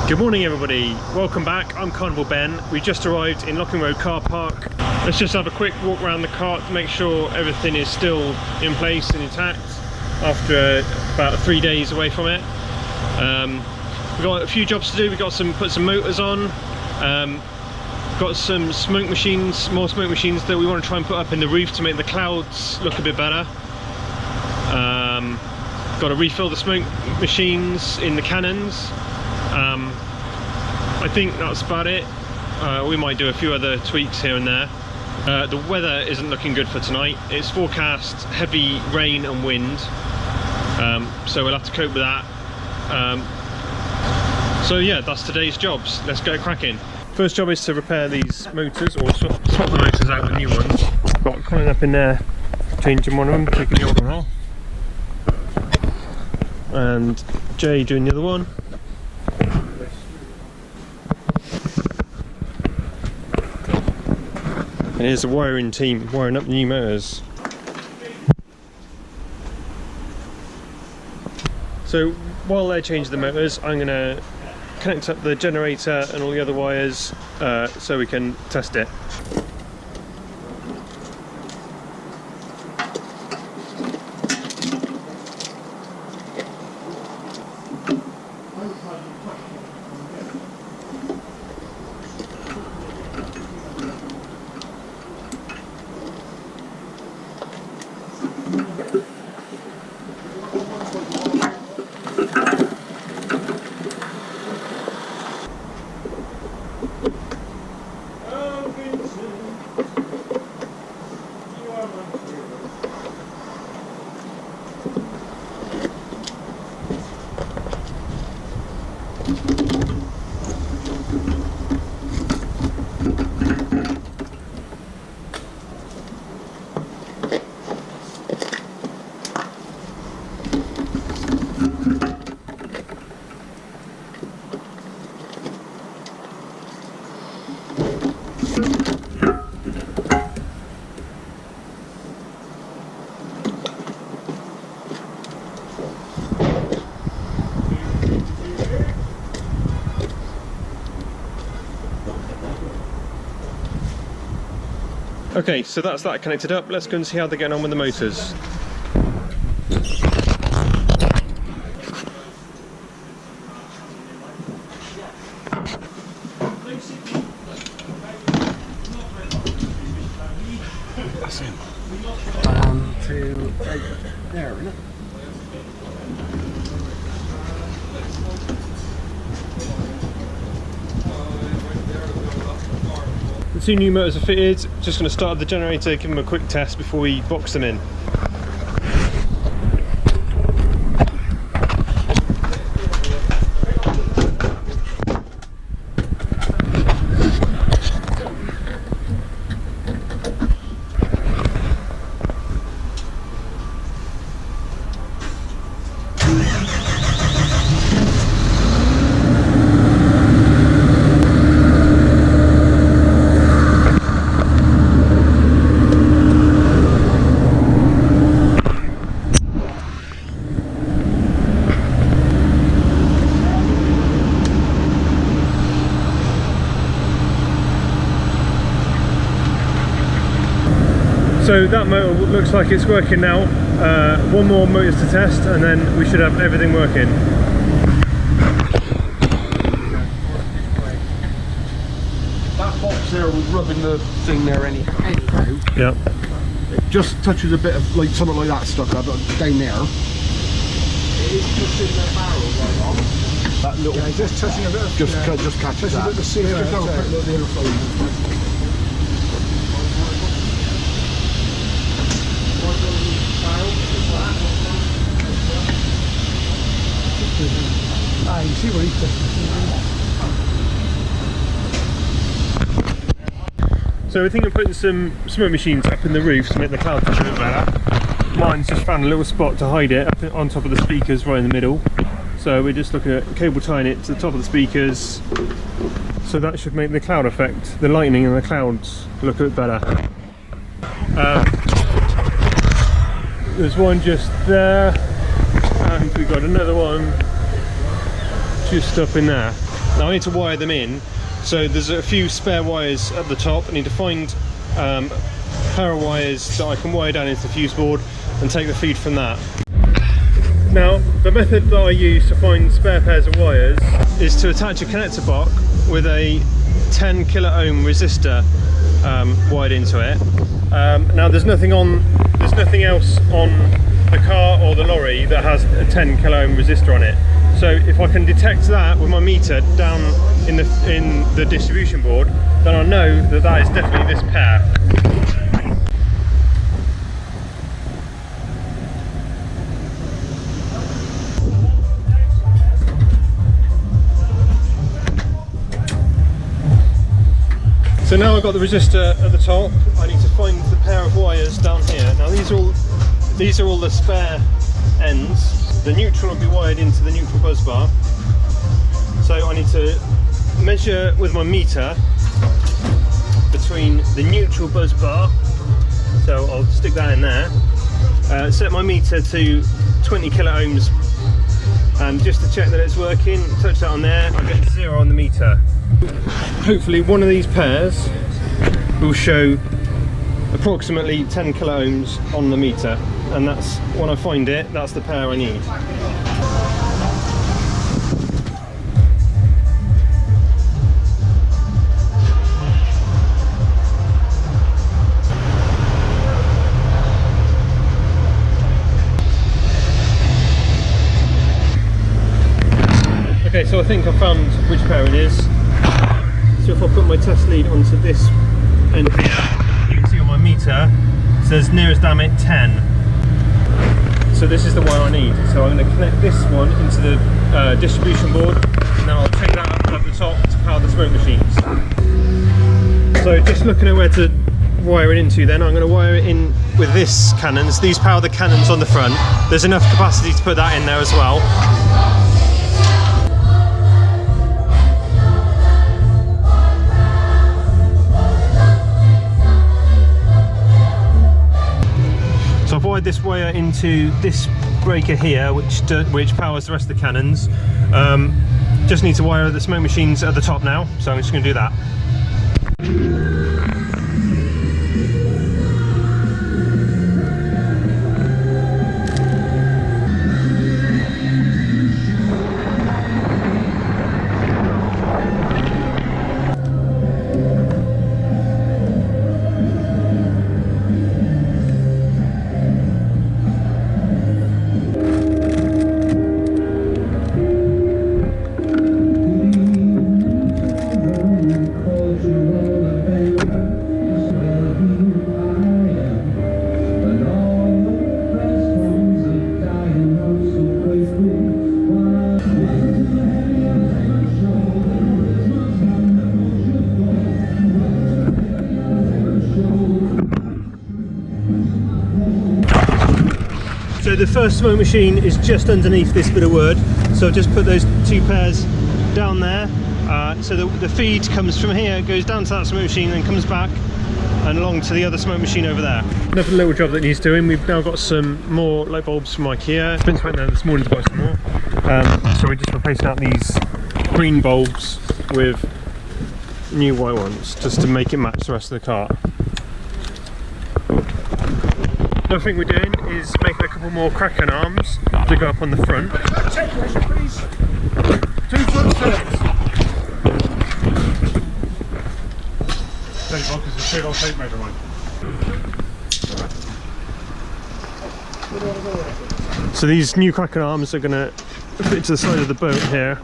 Good morning everybody, welcome back. I'm CarnivalBen. We just arrived in Locking Road car park. Let's just have a quick walk around the cart to make sure everything is still in place and intact after about 3 days away from it. We've got a few jobs to do. We've got put some motors on, got some smoke machines, more smoke machines that we want to try and put up in the roof to make the clouds look a bit better. Got to refill the smoke machines in the cannons. I think that's about it. We might do a few other tweaks here and there. The weather isn't looking good for tonight. It's forecast heavy rain and wind, so we'll have to cope with that. So yeah, that's today's jobs. Let's get cracking. First job is to repair these motors, or swap the motors out with new ones. Got Colin up in there changing one of them, taking the old one off, and Jay doing the other one. And here's the wiring team wiring up the new motors. So while they're changing the motors, I'm going to connect up the generator and all the other wires so we can test it. Okay, so that's that connected up. Let's go and see how they're getting on with the motors. That's him. 1, 2, 8. There, isn't it? The two new motors are fitted. Just going to start the generator, give them a quick test before we box them in. So that motor looks like it's working now. One more motors to test and then we should have everything working. That box there was rubbing the thing there anyhow. Yeah. It just touches a bit of like something like that stuck up down there. It is just in the barrel right on. That little, yeah, just touching a bit of, just catches that. Just have a quick look at the other side. Ah, you see what he's touching. So I think I'm putting some smoke machines up in the roof to make the cloud touch a bit better. Mine's just found a little spot to hide it up on top of the speakers right in the middle. So we're just looking at cable tying it to the top of the speakers. So that should make the cloud effect, the lightning and the clouds look a bit better. There's one just there, and we've got another one just up in there. Now I need to wire them in, so there's a few spare wires at the top. I need to find a pair of wires that I can wire down into the fuse board and take the feed from that. Now the method that I use to find spare pairs of wires is to attach a connector block with a 10 kilo ohm resistor wired into it. Now there's nothing else on the car or the lorry that has a 10 kilo ohm resistor on it. So if I can detect that with my meter down in the distribution board, then I know that that is definitely this pair. So now I've got the resistor at the top, I need to find the pair of wires down here. Now these are all the spare ends. The neutral will be wired into the neutral buzz bar. So I need to measure with my meter between the neutral buzz bar, so I'll stick that in there, set my meter to 20 kilo ohms, and just to check that it's working, touch that on there, I get 0 on the meter. Hopefully one of these pairs will show approximately 10 kilo ohms on the meter, and that's, when I find it, that's the pair I need. Okay, so I think I found which pair it is. So if I put my test lead onto this end here, you can see on my meter it says nearest diameter 10. So this is the wire I need. So I'm going to connect this one into the distribution board, and then I'll take that up at the top to power the smoke machines. So just looking at where to wire it into, then I'm going to wire it in with this cannons. These power the cannons on the front. There's enough capacity to put that in there as well. So I've wired this wire into this breaker here, which powers the rest of the cannons. Just need to wire the smoke machines at the top now, so I'm just going to do that. So the first smoke machine is just underneath this bit of wood, so I've just put those two pairs down there, so the feed comes from here, goes down to that smoke machine, and comes back and along to the other smoke machine over there. Another little job that needs doing, we've now got some more light bulbs from IKEA. Vince went there this morning to buy some more, so we're just replacing out these green bulbs with new white ones, just to make it match the rest of the car. Another thing we're doing is making a couple more kraken arms to go up on the front. Tape measure, please. 2 front turns. Tape box is a straight on tape measure one. So these new kraken arms are going to fit to the side of the boat here,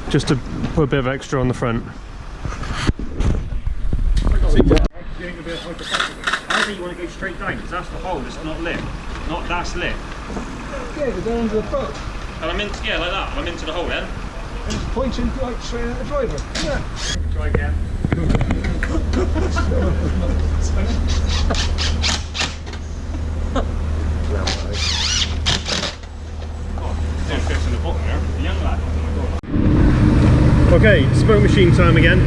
just to put a bit of extra on the front. I think you want to go straight down because that's the hole, it's not lit. Not that's lit. Yeah, go down into the boat. And I'm into, yeah, like that. I'm into the hole then. And it's pointing like straight at the driver. Yeah. Try again. Don't fix in the bottom there. The young lad. Oh my god. Okay, smoke machine time again.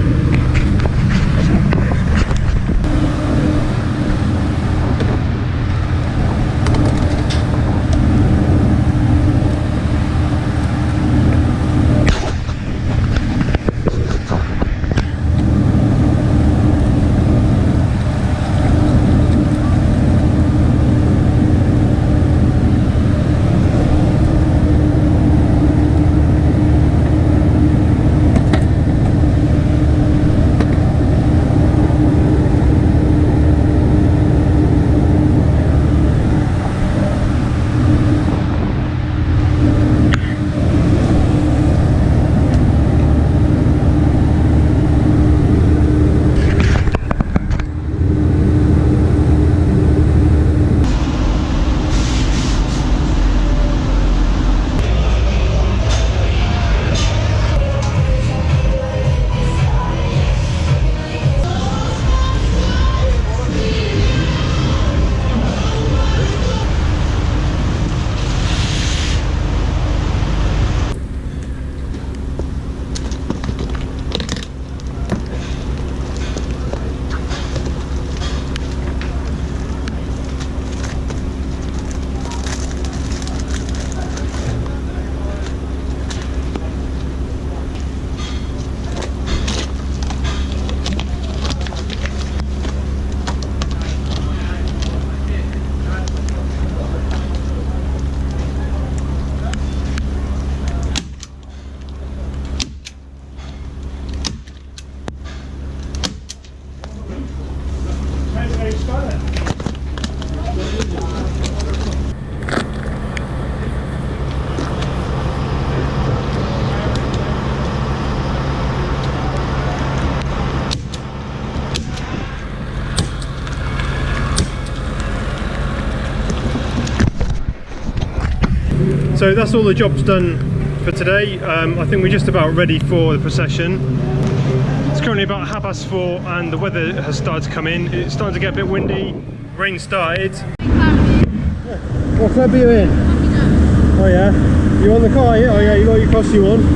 So that's all the jobs done for today. I think we're just about ready for the procession. It's currently about 4:30 and the weather has started to come in. It's starting to get a bit windy, rain started. What club are you in? Oh yeah? You on the car, yeah? Oh yeah, you got your costume on? Yeah.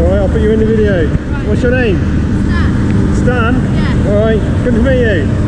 Alright, I'll put you in the video. Right. What's your name? Stan. Stan? Yeah. Alright, good to meet you.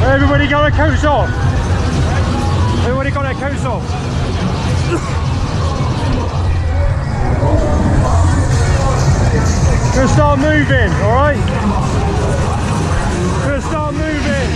Everybody got their coats off. Everybody got their coats off. Gonna start moving, alright? Gonna start moving.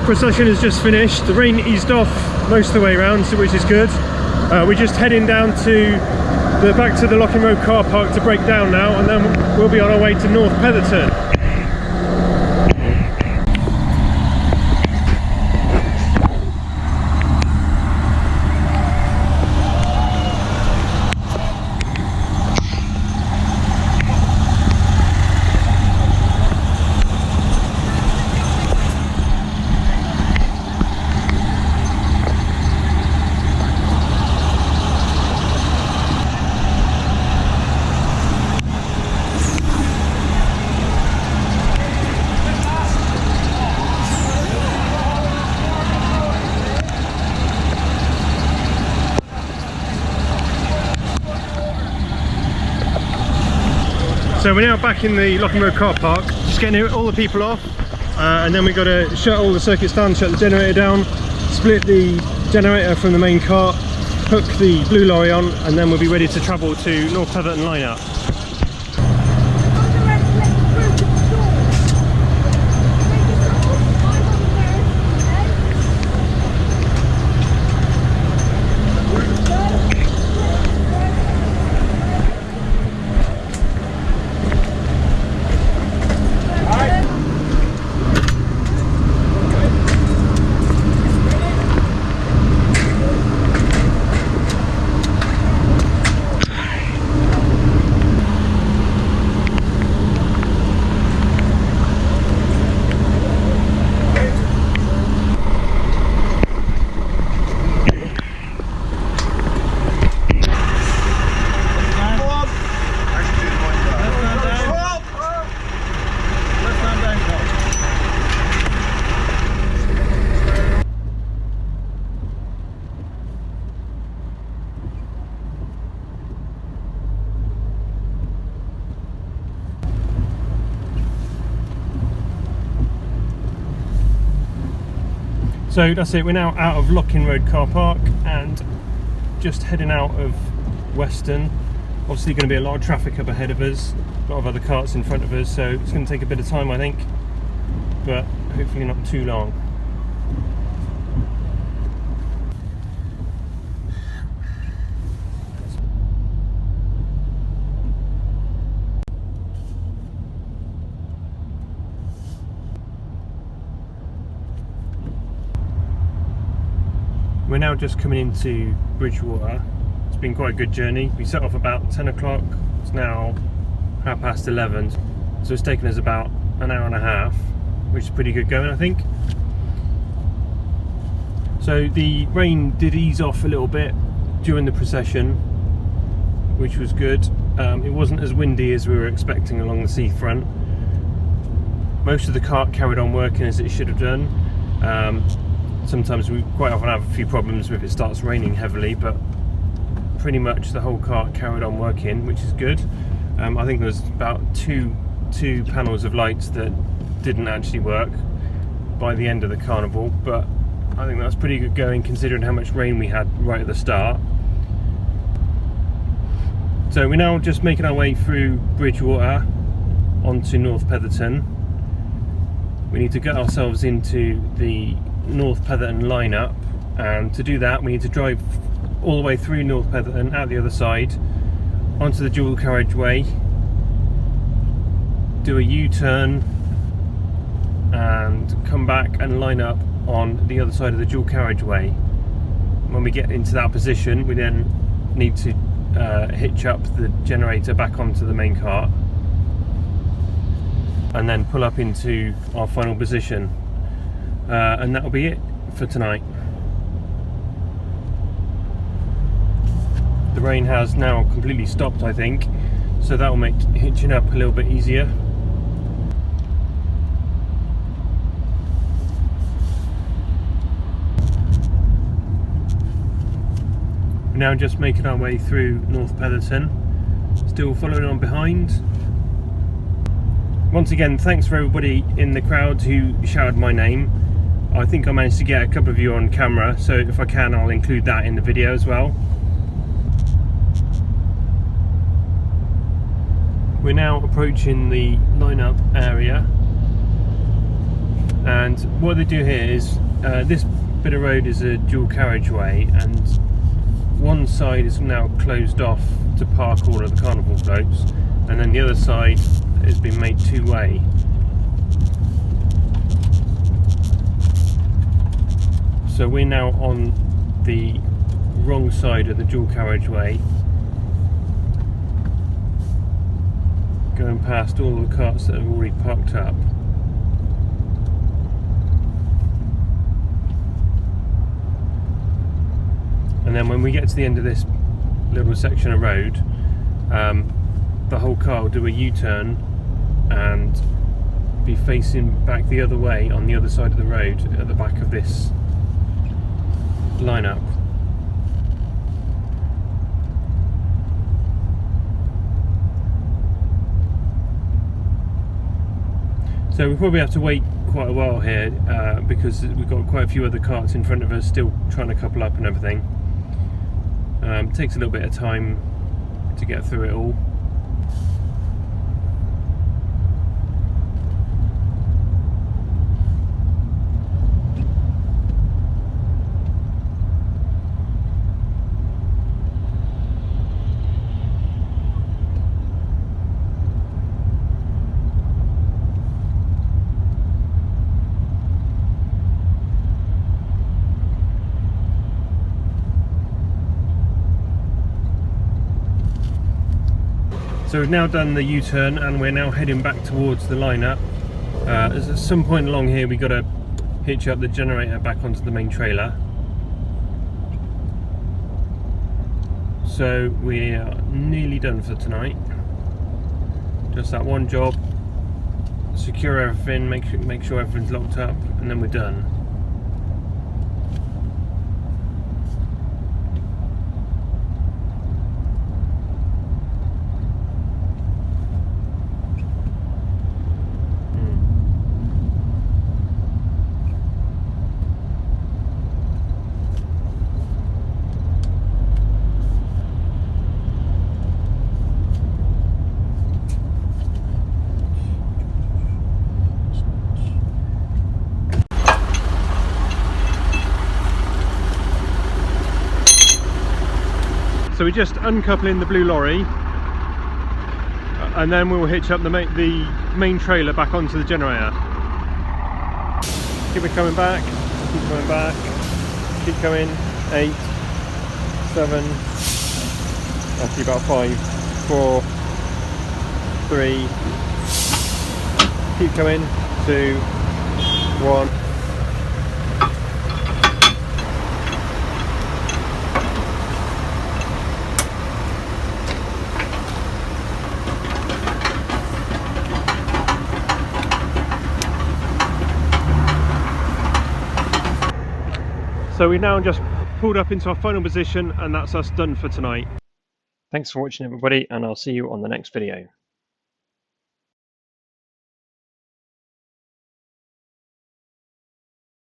procession has just finished. The rain eased off most of the way around, so which is good. We're just heading down to back to the Locking Road car park to break down now, and then we'll be on our way to North Petherton. So we're now back in the Locking Road car park, just getting all the people off, and then we've got to shut all the circuits down, shut the generator down, split the generator from the main cart, hook the blue lorry on, and then we'll be ready to travel to North Petherton lineup. So that's it, we're now out of Locking Road car park and just heading out of Weston. Obviously going to be a lot of traffic up ahead of us, a lot of other carts in front of us, so it's going to take a bit of time I think, but hopefully not too long. We're now just coming into Bridgewater. It's been quite a good journey. We set off about 10 o'clock, it's now 11:30, so it's taken us about an hour and a half, which is pretty good going I think. So the rain did ease off a little bit during the procession, which was good. It wasn't as windy as we were expecting along the seafront. Most of the cart carried on working as it should have done. Sometimes we quite often have a few problems if it starts raining heavily, but pretty much the whole cart carried on working, which is good. I think there was about two panels of lights that didn't actually work by the end of the carnival, but I think that's pretty good going considering how much rain we had right at the start. So we're now just making our way through Bridgewater onto North Petherton. We need to get ourselves into the North Petherton lineup, and to do that we need to drive all the way through North Petherton out the other side onto the dual carriageway, do a U-turn and come back and line up on the other side of the dual carriageway. When we get into that position we then need to hitch up the generator back onto the main cart and then pull up into our final position. And that'll be it for tonight. The rain has now completely stopped I think, so that will make hitching up a little bit easier. We're now just making our way through North Petherton, still following on behind. Once again, thanks for everybody in the crowd who shouted my name. I think I managed to get a couple of you on camera, so if I can I'll include that in the video as well. We're now approaching the lineup area. And what they do here is this bit of road is a dual carriageway, and one side is now closed off to park all of the carnival floats, and then the other side has been made two-way. So we're now on the wrong side of the dual carriageway, going past all the carts that have already parked up. And then when we get to the end of this little section of road, the whole car will do a U-turn and be facing back the other way on the other side of the road at the back of this lineup. So we probably have to wait quite a while here because we've got quite a few other carts in front of us still trying to couple up and everything. It takes a little bit of time to get through it all. So we've now done the U-turn and we're now heading back towards the lineup. At some point along here we've got to hitch up the generator back onto the main trailer. So we are nearly done for tonight. Just that one job, secure everything, make sure everything's locked up, and then we're done. So we're just uncoupling the blue lorry, and then we'll hitch up the main trailer back onto the generator. Keep it coming back, keep coming back, keep coming. 8, 7, actually about 5, 4, 3, keep coming, 2, 1. So we now just pulled up into our final position, and that's us done for tonight. Thanks for watching everybody, and I'll see you on the next video.